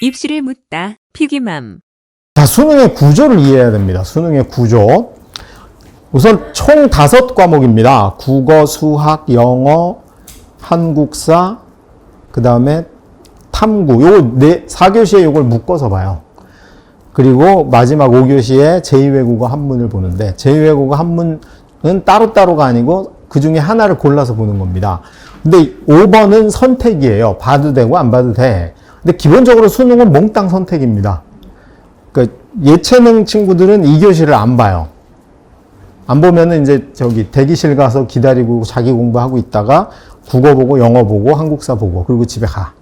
입시를 묻다. 피기맘. 자, 수능의 구조를 이해해야 됩니다. 수능의 구조. 우선 총 5과목입니다. 국어, 수학, 영어, 한국사, 그 다음에 탐구. 요거 4교시에 요걸 묶어서 봐요. 그리고 마지막 5교시에 제2외국어 한문을 보는데, 제2외국어 한문은 따로따로가 아니고 그 중에 하나를 골라서 보는 겁니다. 근데 5번은 선택이에요. 봐도 되고 안 봐도 돼. 근데 기본적으로 수능은 몽땅 선택입니다. 그러니까 예체능 친구들은 2교시를 안 봐요. 안 보면은 이제 저기 대기실 가서 기다리고 자기 공부하고 있다가 국어 보고 영어 보고 한국사 보고 그리고 집에 가.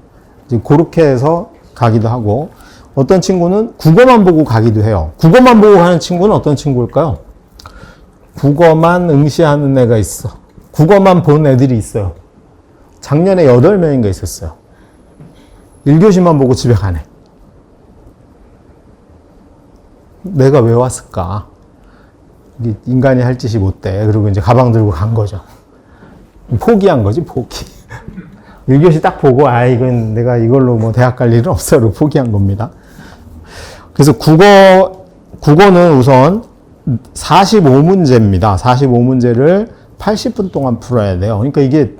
이제 그렇게 해서 가기도 하고, 어떤 친구는 국어만 보고 가기도 해요. 국어만 보고 가는 친구는 어떤 친구일까요? 국어만 응시하는 애가 있어. 국어만 본 애들이 있어요. 작년에 8명인가 있었어요. 1교시만 보고 집에 가네. 내가 왜 왔을까? 인간이 할 짓이 못돼. 그리고 이제 가방 들고 간 거죠. 포기한 거지, 포기. 1교시 딱 보고, 이건 내가 이걸로 뭐 대학 갈 일은 없어. 로 포기한 겁니다. 그래서 국어는 우선 45문제입니다. 45문제를 80분 동안 풀어야 돼요. 그러니까 이게,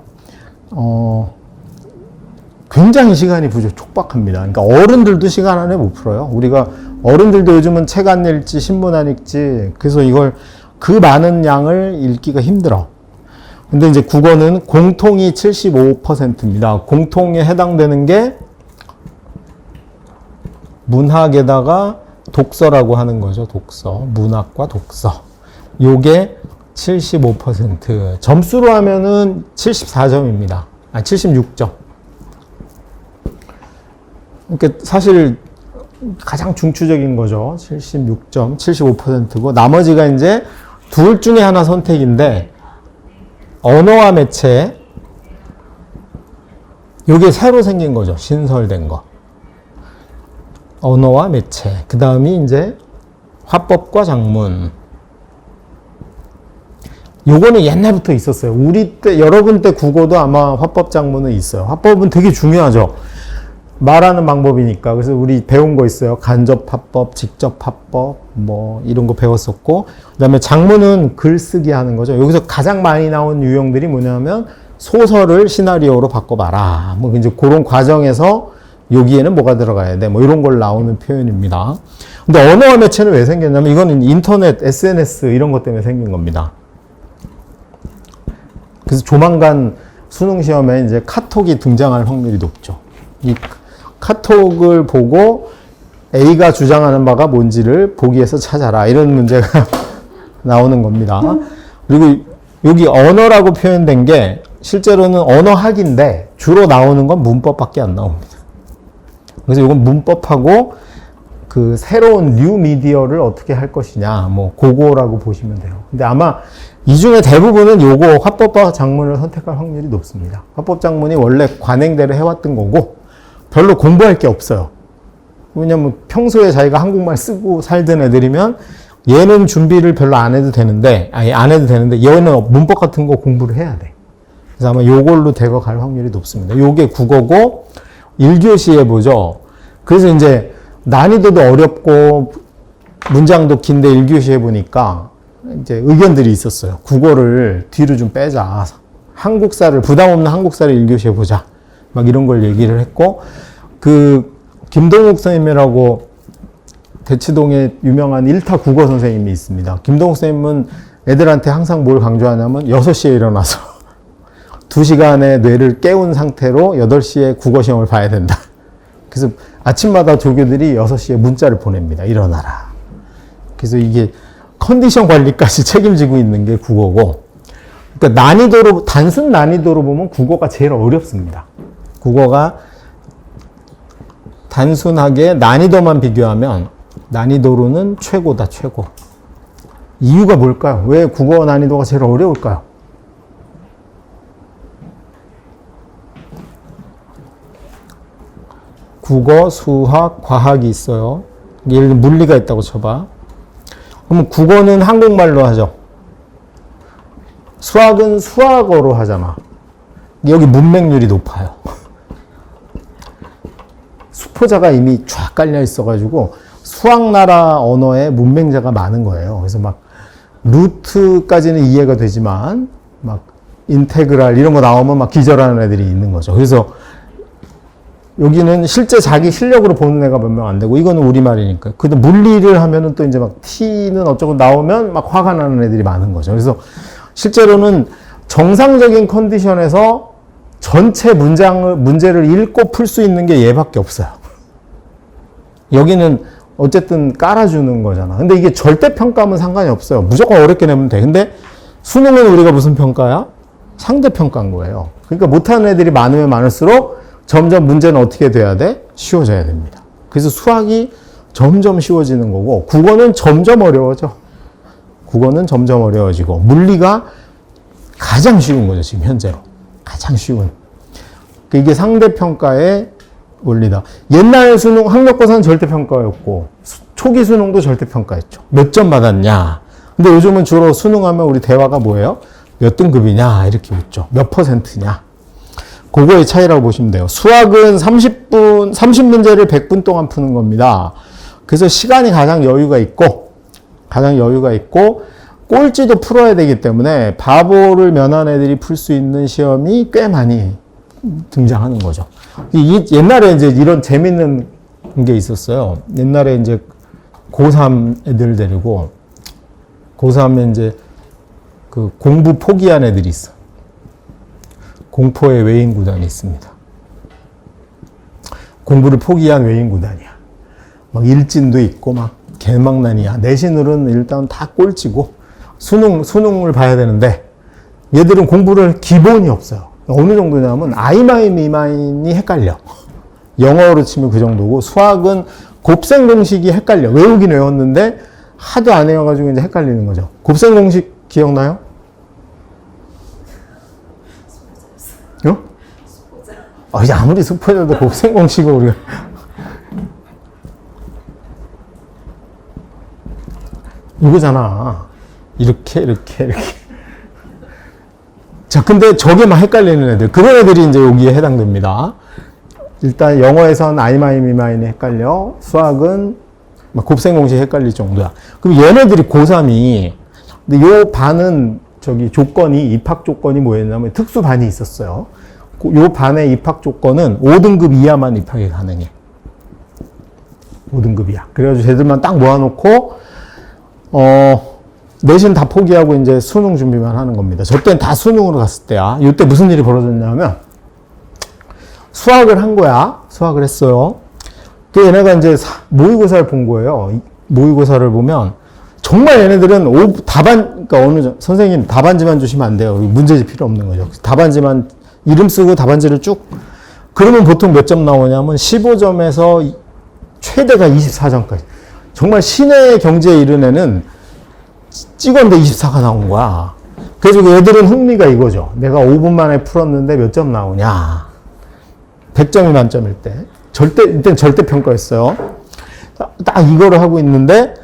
굉장히 시간이 촉박합니다. 그러니까 어른들도 시간 안에 못 풀어요. 우리가 어른들도 요즘은 책 안 읽지, 신문 안 읽지. 그래서 이걸 그 많은 양을 읽기가 힘들어. 근데 이제 국어는 공통이 75%입니다. 공통에 해당되는 게 문학에다가 독서라고 하는 거죠. 독서. 문학과 독서. 요게 75%. 점수로 하면은 74점입니다. 76점. 그러니까 사실 가장 중추적인 거죠. 76점, 75%고, 나머지가 이제 둘 중에 하나 선택인데, 언어와 매체, 요게 새로 생긴 거죠. 신설된 거. 언어와 매체. 그 다음이 이제 화법과 작문. 요거는 옛날부터 있었어요. 우리 때, 여러분 때 국어도 아마 화법 작문은 있어요. 화법은 되게 중요하죠. 말하는 방법이니까. 그래서 우리 배운 거 있어요. 간접 화법, 직접 화법, 뭐 이런 거 배웠었고, 그 다음에 작문은 글쓰기 하는 거죠. 여기서 가장 많이 나온 유형들이 뭐냐면 소설을 시나리오로 바꿔봐라. 뭐 이제 그런 과정에서 여기에는 뭐가 들어가야 돼. 뭐 이런 걸 나오는 표현입니다. 근데 언어와 매체는 왜 생겼냐면 이거는 인터넷, SNS 이런 것 때문에 생긴 겁니다. 그래서 조만간 수능 시험에 이제 카톡이 등장할 확률이 높죠. 이 카톡을 보고 A가 주장하는 바가 뭔지를 보기에서 찾아라. 이런 문제가 나오는 겁니다. 그리고 여기 언어라고 표현된 게 실제로는 언어학인데 주로 나오는 건 문법밖에 안 나옵니다. 그래서 이건 문법하고 그 새로운 뉴 미디어를 어떻게 할 것이냐, 뭐 그거라고 보시면 돼요. 근데 아마 이 중에 대부분은 요거 화법과 작문을 선택할 확률이 높습니다. 화법 작문이 원래 관행대로 해왔던 거고 별로 공부할 게 없어요. 왜냐면 평소에 자기가 한국말 쓰고 살던 애들이면 얘는 준비를 별로 안 해도 되는데, 얘는 문법 같은 거 공부를 해야 돼. 그래서 아마 요걸로 대거 갈 확률이 높습니다. 요게 국어고 1교시에 보죠. 그래서 이제 난이도도 어렵고 문장도 긴데 1교시에 보니까 이제 의견들이 있었어요. 국어를 뒤로 좀 빼자. 부담 없는 한국사를 1교시에 보자. 막 이런 걸 얘기를 했고, 그 김동욱 선생님이라고 대치동에 유명한 1타 국어 선생님이 있습니다. 김동욱 선생님은 애들한테 항상 뭘 강조하냐면 6시에 일어나서 2시간의 뇌를 깨운 상태로 8시에 국어 시험을 봐야 된다. 그래서 아침마다 조교들이 6시에 문자를 보냅니다. 일어나라. 그래서 이게 컨디션 관리까지 책임지고 있는 게 국어고, 그러니까 단순 난이도로 보면 국어가 제일 어렵습니다. 국어가 단순하게 난이도만 비교하면 난이도로는 최고다, 최고. 이유가 뭘까요? 왜 국어 난이도가 제일 어려울까요? 국어, 수학, 과학이 있어요. 예를 들면 물리가 있다고 쳐봐. 그러면 국어는 한국말로 하죠. 수학은 수학어로 하잖아. 여기 문맹률이 높아요. 수포자가 이미 쫙 깔려 있어가지고 수학나라 언어의 문맹자가 많은 거예요. 그래서 막 루트까지는 이해가 되지만 막 인테그랄 이런 거 나오면 막 기절하는 애들이 있는 거죠. 그래서 여기는 실제 자기 실력으로 보는 애가 몇 명 안 되고 이거는 우리말이니까. 근데 물리를 하면은 또 이제 막 T는 어쩌고 나오면 막 화가 나는 애들이 많은 거죠. 그래서 실제로는 정상적인 컨디션에서 전체 문제를 읽고 풀 수 있는 게 얘밖에 없어요. 여기는 어쨌든 깔아주는 거잖아. 근데 이게 절대평가하면 상관이 없어요. 무조건 어렵게 내면 돼. 근데 수능은 우리가 무슨 평가야? 상대평가인 거예요. 그러니까 못하는 애들이 많으면 많을수록 점점 문제는 어떻게 돼야 돼? 쉬워져야 됩니다. 그래서 수학이 점점 쉬워지는 거고, 국어는 점점 어려워져. 국어는 점점 어려워지고, 물리가 가장 쉬운 거죠, 지금 현재로. 가장 쉬운. 이게 상대평가의 원리다. 옛날 수능, 학력고사는 절대평가였고, 초기 수능도 절대평가였죠. 몇 점 받았냐. 근데 요즘은 주로 수능하면 우리 대화가 뭐예요? 몇 등급이냐, 이렇게 묻죠. 몇 %냐. 그거의 차이라고 보시면 돼요. 수학은 30문제를 100분 동안 푸는 겁니다. 그래서 시간이 가장 여유가 있고, 꼴찌도 풀어야 되기 때문에 바보를 면한 애들이 풀 수 있는 시험이 꽤 많이 등장하는 거죠. 옛날에 이제 이런 재밌는 게 있었어요. 옛날에 이제 고3 애들 데리고, 고3에 이제 그 공부 포기한 애들이 있어. 공포의 외인 구단이 있습니다. 공부를 포기한 외인 구단이야. 막 일진도 있고 막 개망난이야. 내신으로는 일단 다 꼴찌고 수능을 봐야 되는데 얘들은 공부를 기본이 없어요. 어느 정도냐면 아이마이 미마인이 헷갈려. 영어로 치면 그 정도고 수학은 곱셈 공식이 헷갈려. 외우긴 외웠는데 하도 안 외워가지고 이제 헷갈리는 거죠. 곱셈 공식 기억나요? 아무리 스포자도 곱셈 공식을 우리가. 이거잖아. 이렇게. 자, 근데 저게 막 헷갈리는 애들. 그런 애들이 이제 여기에 해당됩니다. 일단 영어에선 아이마이 미마인이 헷갈려. 수학은 막 곱셈 공식 헷갈릴 정도야. 그럼 얘네들이 고3이, 근데 요 반은 입학 조건이 뭐였냐면 특수반이 있었어요. 요 반의 입학 조건은 5등급 이하만 입학이 가능해. 5등급 이하. 그래가지고 쟤들만 딱 모아놓고, 내신 다 포기하고 이제 수능 준비만 하는 겁니다. 저 때는 다 수능으로 갔을 때야. 이때 무슨 일이 벌어졌냐면, 수학을 한 거야. 수학을 했어요. 그 얘네가 이제 모의고사를 본 거예요. 모의고사를 보면, 정말 얘네들은 그러니까 선생님 답안지만 주시면 안 돼요. 문제지 필요 없는 거죠. 답안지만 이름 쓰고 답안지를 쭉. 그러면 보통 몇 점 나오냐면 15점에서 최대가 24점까지. 정말 신의 경지에 이른 애는 찍었는데 24가 나온 거야. 그래서 얘들은 흥미가 이거죠. 내가 5분 만에 풀었는데 몇 점 나오냐. 100점이 만점일 때. 이때는 절대평가였어요. 딱 이거를 하고 있는데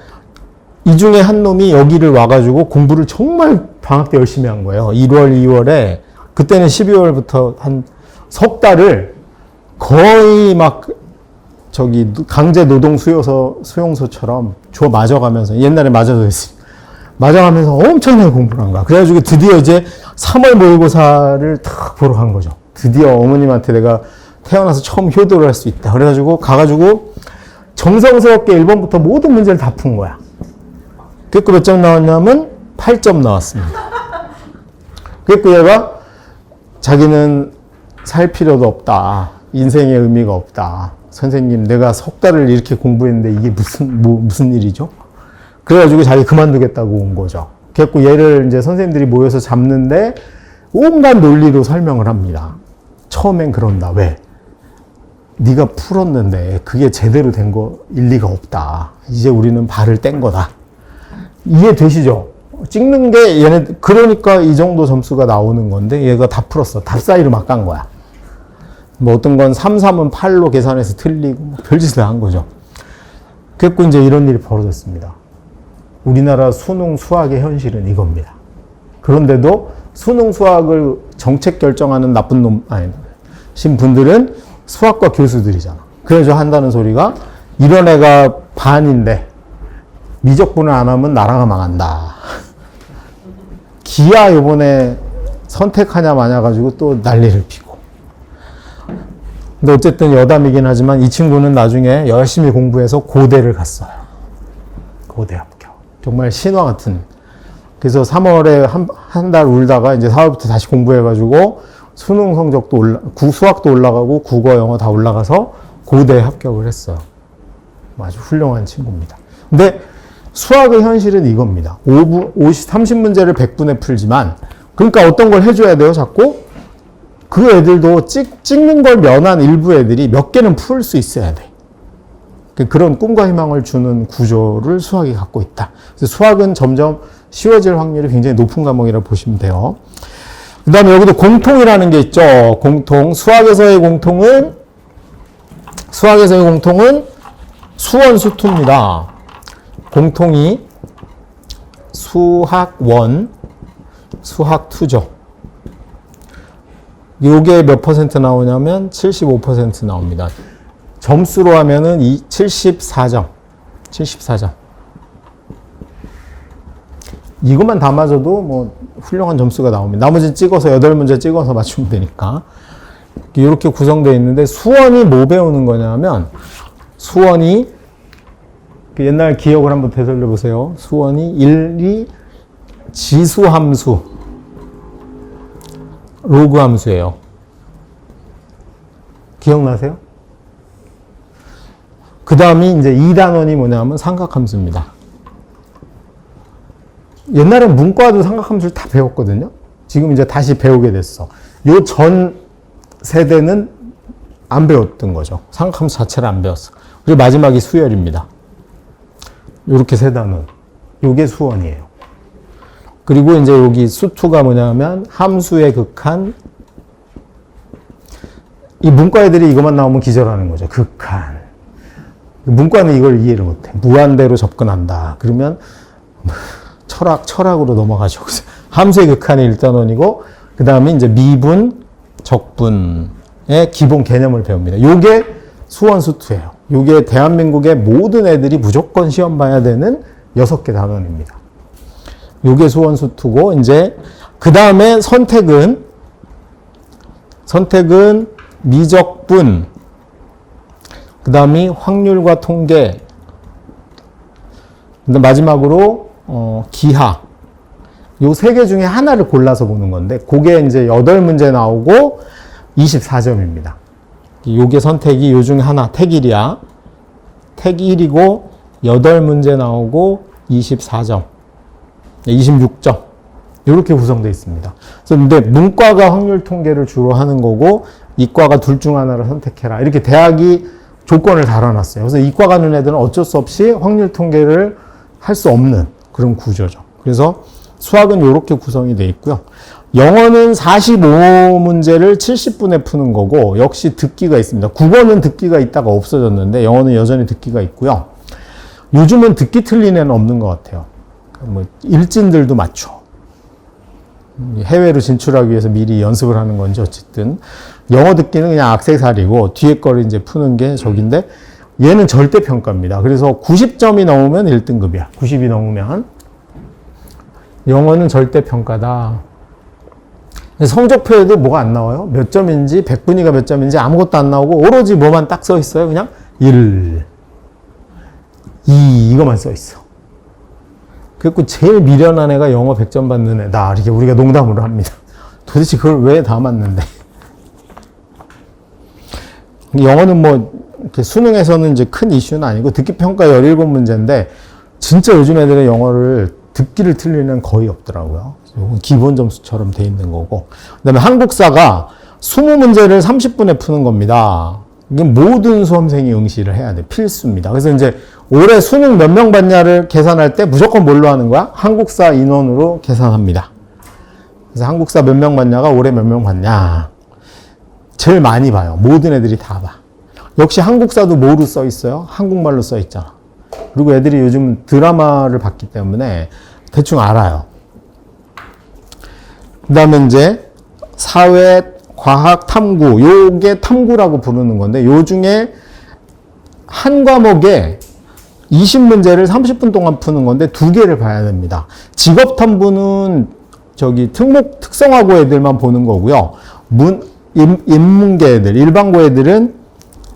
이 중에 한 놈이 여기를 와가지고 공부를 정말 방학 때 열심히 한 거예요. 1월, 2월에. 그때는 12월부터 한 석 달을 거의 막 강제 노동 수용소처럼 맞아가면서, 옛날에 맞아도 했으니까. 맞아가면서 엄청나게 공부를 한 거야. 그래가지고 드디어 이제 3월 모의고사를 탁 보러 간 거죠. 드디어 어머님한테 내가 태어나서 처음 효도를 할 수 있다. 그래가지고 가가지고 정성스럽게 1번부터 모든 문제를 다 푼 거야. 그래서 몇 점 나왔냐면 8점 나왔습니다. 그래서 얘가 자기는 살 필요도 없다. 인생의 의미가 없다. 선생님, 내가 석 달을 이렇게 공부했는데 이게 무슨 일이죠? 그래가지고 자기 그만두겠다고 온 거죠. 그래서 얘를 이제 선생님들이 모여서 잡는데 온갖 논리로 설명을 합니다. 처음엔 그런다. 왜? 네가 풀었는데 그게 제대로 된 거 일리가 없다. 이제 우리는 발을 뗀 거다. 이해되시죠? 찍는 게 그러니까 이 정도 점수가 나오는 건데 얘가 다 풀었어. 답 사이로 막 간 거야. 뭐 어떤 건 3, 3은 8로 계산해서 틀리고 별짓을 한 거죠. 그래서 이제 이런 일이 벌어졌습니다. 우리나라 수능 수학의 현실은 이겁니다. 그런데도 수능 수학을 정책 결정하는 나쁜 놈, 신 분들은 수학과 교수들이잖아. 그래서 한다는 소리가 이런 애가 반인데 미적분을 안 하면 나라가 망한다. 기아 요번에 선택하냐 마냐 가지고 또 난리를 피고. 근데 어쨌든 여담이긴 하지만 이 친구는 나중에 열심히 공부해서 고대를 갔어요. 고대 합격. 정말 신화 같은. 그래서 3월에 한 달 울다가 이제 4월부터 다시 공부해가지고 수능 성적도 수학도 올라가고 국어, 영어 다 올라가서 고대에 합격을 했어요. 아주 훌륭한 친구입니다. 근데 수학의 현실은 이겁니다. 30문제를 100분에 풀지만, 그러니까 어떤 걸 해줘야 돼요, 자꾸? 그 애들도 찍는 걸 면한 일부 애들이 몇 개는 풀 수 있어야 돼. 그런 꿈과 희망을 주는 구조를 수학이 갖고 있다. 그래서 수학은 점점 쉬워질 확률이 굉장히 높은 과목이라고 보시면 돼요. 그 다음에 여기도 공통이라는 게 있죠. 공통. 수학에서의 공통은 수원수투입니다. 공통이 수학1, 수학2죠. 요게 몇 퍼센트 나오냐면 75% 나옵니다. 점수로 하면은 74점. 74점. 이것만 다 맞아도 뭐 훌륭한 점수가 나옵니다. 나머지는 찍어서 8문제 찍어서 맞추면 되니까. 이렇게 구성되어 있는데 수원이 뭐 배우는 거냐면 수원이 옛날 기억을 한번 되살려 보세요. 수원이 1, 2 지수함수 로그 함수예요. 기억나세요? 그 다음이 이제 2단원이 뭐냐면 삼각함수입니다. 옛날엔 문과도 삼각함수를 다 배웠거든요. 지금 이제 다시 배우게 됐어. 요 전 세대는 안 배웠던 거죠. 삼각함수 자체를 안 배웠어. 그리고 마지막이 수열입니다. 요렇게 세 단원. 요게 수원이에요. 그리고 이제 여기 수2가 뭐냐면 함수의 극한. 이 문과 애들이 이것만 나오면 기절하는 거죠. 극한. 문과는 이걸 이해를 못해. 무한대로 접근한다. 그러면 철학으로 넘어가죠. 함수의 극한이 1단원이고, 그 다음에 이제 미분, 적분의 기본 개념을 배웁니다. 요게 수원수투예요. 요게 대한민국의 모든 애들이 무조건 시험 봐야 되는 6개 단원입니다. 요게 수원수투고, 이제, 그 다음에 선택은 미적분, 그 다음이 확률과 통계, 근데 마지막으로, 기하. 요 3개 중에 하나를 골라서 보는 건데, 그게 이제 8문제 나오고 24점입니다. 요게 선택이 요 중에 하나, 택 1이야. 택 1이고, 8문제 나오고 24점. 26점. 이렇게 구성되어 있습니다. 그래서 근데 문과가 확률 통계를 주로 하는 거고, 이과가 둘 중 하나를 선택해라. 이렇게 대학이 조건을 달아놨어요. 그래서 이과 가는 애들은 어쩔 수 없이 확률 통계를 할 수 없는 그런 구조죠. 그래서 수학은 이렇게 구성이 되어 있고요. 영어는 45문제를 70분에 푸는 거고, 역시 듣기가 있습니다. 국어는 듣기가 있다가 없어졌는데 영어는 여전히 듣기가 있고요. 요즘은 듣기 틀린 애는 없는 것 같아요. 뭐 일진들도 맞춰. 해외로 진출하기 위해서 미리 연습을 하는 건지 어쨌든 영어 듣기는 그냥 액세서리고 뒤에 거를 이제 푸는 게 저긴데, 얘는 절대평가입니다. 그래서 90점이 넘으면 1등급이야. 90이 넘으면. 영어는 절대평가다. 성적표에도 뭐가 안 나와요. 몇 점인지, 100분위가 몇 점인지 아무것도 안 나오고 오로지 뭐만 딱 써 있어요. 그냥 1, 2 이거만 써 있어. 그리고 제일 미련한 애가 영어 100점 받는 애다. 이렇게 우리가 농담으로 합니다. 도대체 그걸 왜 다 맞는데. 영어는 뭐 이렇게 수능에서는 이제 큰 이슈는 아니고 듣기 평가 17문제인데 진짜 요즘 애들은 영어를 듣기를 틀리는 거의 없더라고요. 이건 기본 점수처럼 돼 있는 거고. 그다음에 한국사가 20문제를 30분에 푸는 겁니다. 이게 모든 수험생이 응시를 해야 돼. 필수입니다. 그래서 이제 올해 수능 몇 명 받냐를 계산할 때 무조건 뭘로 하는 거야? 한국사 인원으로 계산합니다. 그래서 한국사 몇 명 받냐가 올해 몇 명 받냐. 제일 많이 봐요. 모든 애들이 다 봐. 역시 한국사도 뭐로 써 있어요? 한국말로 써 있잖아. 그리고 애들이 요즘 드라마를 봤기 때문에 대충 알아요. 그 다음에 이제 사회, 과학, 탐구. 요게 탐구라고 부르는 건데 요 중에 한 과목에 20문제를 30분 동안 푸는 건데 2개를 봐야 됩니다. 직업 탐구는 저기 특성화고 애들만 보는 거고요. 인문계 애들, 일반고 애들은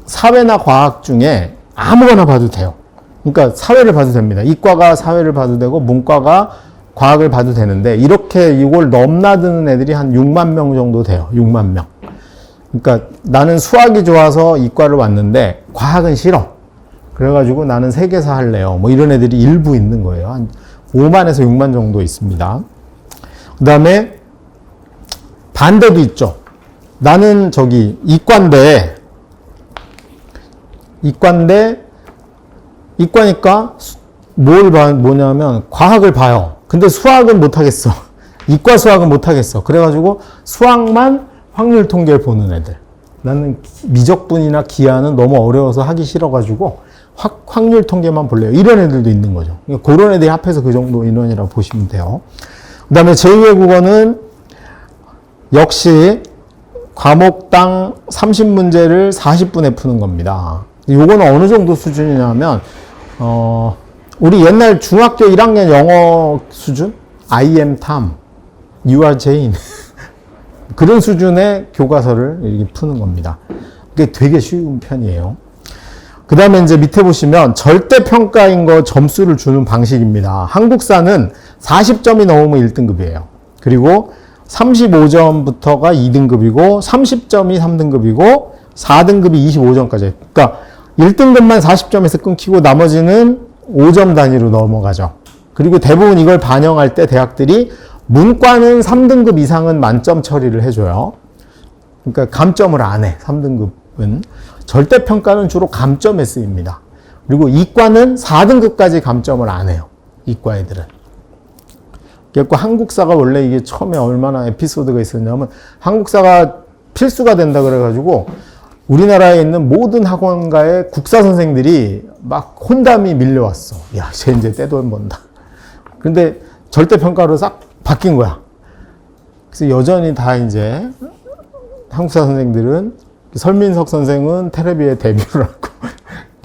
사회나 과학 중에 아무거나 봐도 돼요. 그러니까 사회를 봐도 됩니다. 이과가 사회를 봐도 되고 문과가 과학을 봐도 되는데 이렇게 이걸 넘나드는 애들이 한 6만 명 정도 돼요. 6만 명. 그러니까 나는 수학이 좋아서 이과를 왔는데 과학은 싫어. 그래가지고 나는 세계사 할래요. 뭐 이런 애들이 일부 있는 거예요. 한 5만에서 6만 정도 있습니다. 그 다음에 반대도 있죠. 나는 저기 이과니까 뭐냐면 과학을 봐요. 근데 수학은 못하겠어. 이과 수학은 못하겠어. 그래가지고 수학만 확률 통계를 보는 애들. 나는 미적분이나 기하는 너무 어려워서 하기 싫어가지고 확률 통계만 볼래요. 이런 애들도 있는 거죠. 그런 애들이 합해서 그 정도 인원이라고 보시면 돼요. 그 다음에 제2외국어는 역시 과목당 30문제를 40분에 푸는 겁니다. 요거는 어느 정도 수준이냐면 우리 옛날 중학교 1학년 영어 수준? I am Tom, you are Jane. 그런 수준의 교과서를 이렇게 푸는 겁니다. 그게 되게 쉬운 편이에요. 그 다음에 이제 밑에 보시면 절대평가인 거 점수를 주는 방식입니다. 한국사는 40점이 넘으면 1등급이에요. 그리고 35점부터가 2등급이고 30점이 3등급이고 4등급이 25점까지. 그러니까 1등급만 40점에서 끊기고 나머지는 5점 단위로 넘어가죠. 그리고 대부분 이걸 반영할 때 대학들이 문과는 3등급 이상은 만점 처리를 해줘요. 그러니까 감점을 안 해. 3등급은. 절대평가는 주로 감점에 쓰입니다. 그리고 이과는 4등급까지 감점을 안 해요. 이과 애들은. 그래서 한국사가 원래 이게 처음에 얼마나 에피소드가 있었냐면 한국사가 필수가 된다 그래가지고 우리나라에 있는 모든 학원가의 국사 선생들이 막 혼담이 밀려왔어. 야, 쟤 이제 떼돈 번다. 근데 절대평가로 싹 바뀐 거야. 그래서 여전히 다 이제 한국사 선생들은 설민석 선생은 텔레비에 데뷔를 하고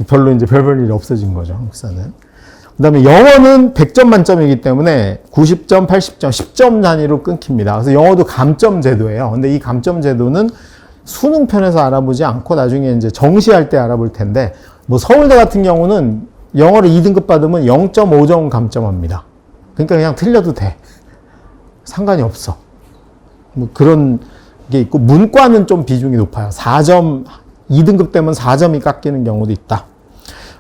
별로 이제 별별 일이 없어진 거죠. 한국사는. 그 다음에 영어는 100점 만점이기 때문에 90점, 80점, 10점 단위로 끊깁니다. 그래서 영어도 감점 제도예요. 근데 이 감점 제도는 수능 편에서 알아보지 않고 나중에 이제 정시할 때 알아볼 텐데, 뭐 서울대 같은 경우는 영어를 2등급 받으면 0.5점 감점합니다. 그러니까 그냥 틀려도 돼. 상관이 없어. 뭐 그런 게 있고, 문과는 좀 비중이 높아요. 4점, 2등급 되면 4점이 깎이는 경우도 있다.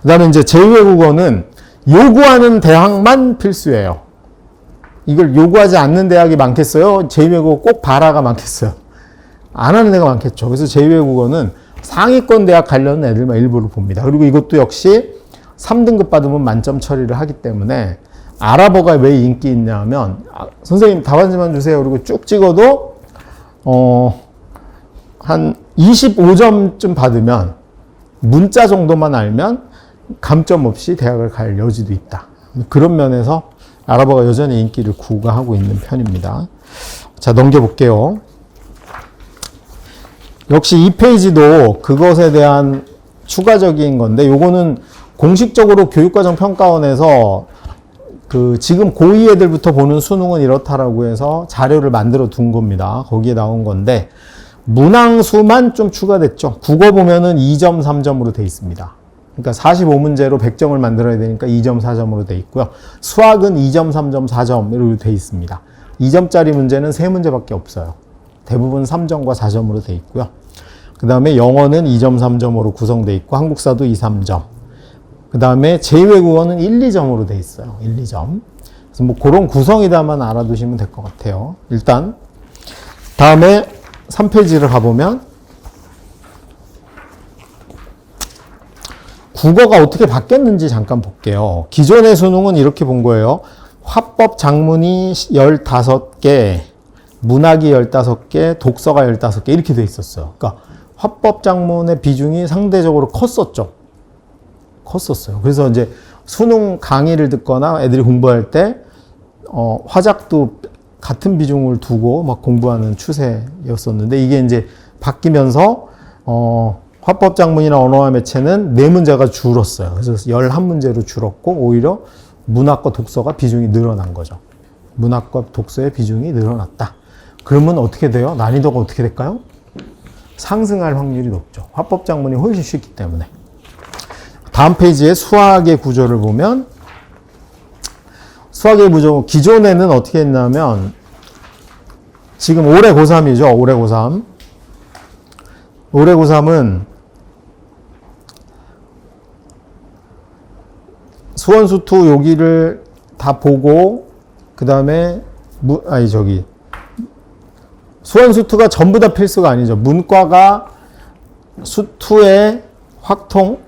그 다음에 이제 제2외국어는 요구하는 대학만 필수예요. 이걸 요구하지 않는 대학이 많겠어요? 제2외국어 꼭 봐라가 많겠어요? 안 하는 애가 많겠죠. 그래서 제2외국어는 상위권 대학 가려는 애들만 일부러 봅니다. 그리고 이것도 역시 3등급 받으면 만점 처리를 하기 때문에 아랍어가 왜 인기 있냐 하면, 선생님 답안지만 주세요. 그리고 쭉 찍어도 한 25점쯤 받으면, 문자 정도만 알면 감점 없이 대학을 갈 여지도 있다. 그런 면에서 아랍어가 여전히 인기를 구가하고 있는 편입니다. 자, 넘겨볼게요. 역시 이 페이지도 그것에 대한 추가적인 건데, 요거는 공식적으로 교육과정 평가원에서 지금 고2 애들부터 보는 수능은 이렇다라고 해서 자료를 만들어 둔 겁니다. 거기에 나온 건데, 문항수만 좀 추가됐죠. 국어 보면은 2점, 3점으로 돼 있습니다. 그러니까 45문제로 100점을 만들어야 되니까 2점, 4점으로 돼 있고요. 수학은 2점, 3점, 4점으로 돼 있습니다. 2점짜리 문제는 3문제밖에 없어요. 대부분 3점과 4점으로 돼 있고요. 그 다음에 영어는 2점, 3점으로 구성돼 있고, 한국사도 2, 3점. 그 다음에 제2외국어는 1, 2점으로 돼 있어요. 1, 2점. 그래서 뭐 그런 구성이다만 알아두시면 될 것 같아요. 일단 다음에 3페이지를 가보면 국어가 어떻게 바뀌었는지 잠깐 볼게요. 기존의 수능은 이렇게 본 거예요. 화법 작문이 15개, 문학이 15개, 독서가 15개 이렇게 돼 있었어요. 그러니까 화법 작문의 비중이 상대적으로 컸었죠. 컸었어요. 그래서 이제 수능 강의를 듣거나 애들이 공부할 때 화작도 같은 비중을 두고 막 공부하는 추세였었는데, 이게 이제 바뀌면서 화법작문이나 언어와 매체는 4문제가 줄었어요. 그래서 11문제로 줄었고 오히려 문학과 독서가 비중이 늘어난 거죠. 문학과 독서의 비중이 늘어났다. 그러면 어떻게 돼요? 난이도가 어떻게 될까요? 상승할 확률이 높죠. 화법작문이 훨씬 쉽기 때문에. 다음 페이지에 수학의 구조를 보면 수학의 구조, 기존에는 어떻게 했냐면 지금 올해 고3이죠. 올해 고3. 올해 고3은 수원수투 여기를 다 보고 그 다음에 수원수투가 전부 다 필수가 아니죠. 문과가 수투의 확통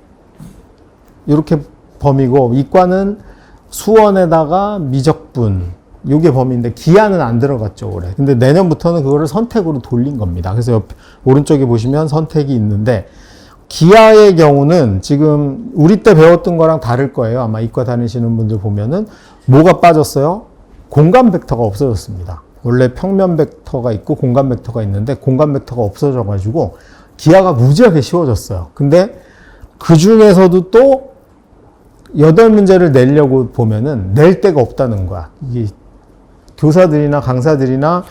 이렇게 범위고 이과는 수원에다가 미적분 요게 범위인데 기하는 안 들어갔죠 올해. 근데 내년부터는 그거를 선택으로 돌린 겁니다. 그래서 오른쪽에 보시면 선택이 있는데 기하의 경우는 지금 우리 때 배웠던 거랑 다를 거예요. 아마 이과 다니시는 분들 보면은 뭐가 빠졌어요? 공간 벡터가 없어졌습니다. 원래 평면 벡터가 있고 공간 벡터가 있는데 공간 벡터가 없어져 가지고 기하가 무지하게 쉬워졌어요. 근데 그 중에서도 또 8문제를 내려고 보면은 낼 데가 없다는 거야. 이게 교사들이나 강사들이나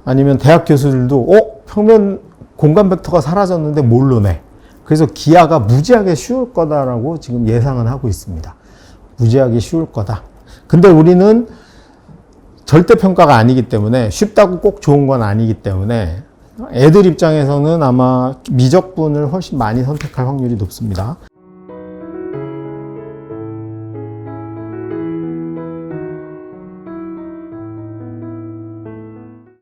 아니면 대학 교수들도 평면 공간 벡터가 사라졌는데 뭘로 내? 그래서 기하가 무지하게 쉬울 거다라고 지금 예상은 하고 있습니다. 무지하게 쉬울 거다. 근데 우리는 절대평가가 아니기 때문에 쉽다고 꼭 좋은 건 아니기 때문에 애들 입장에서는 아마 미적분을 훨씬 많이 선택할 확률이 높습니다.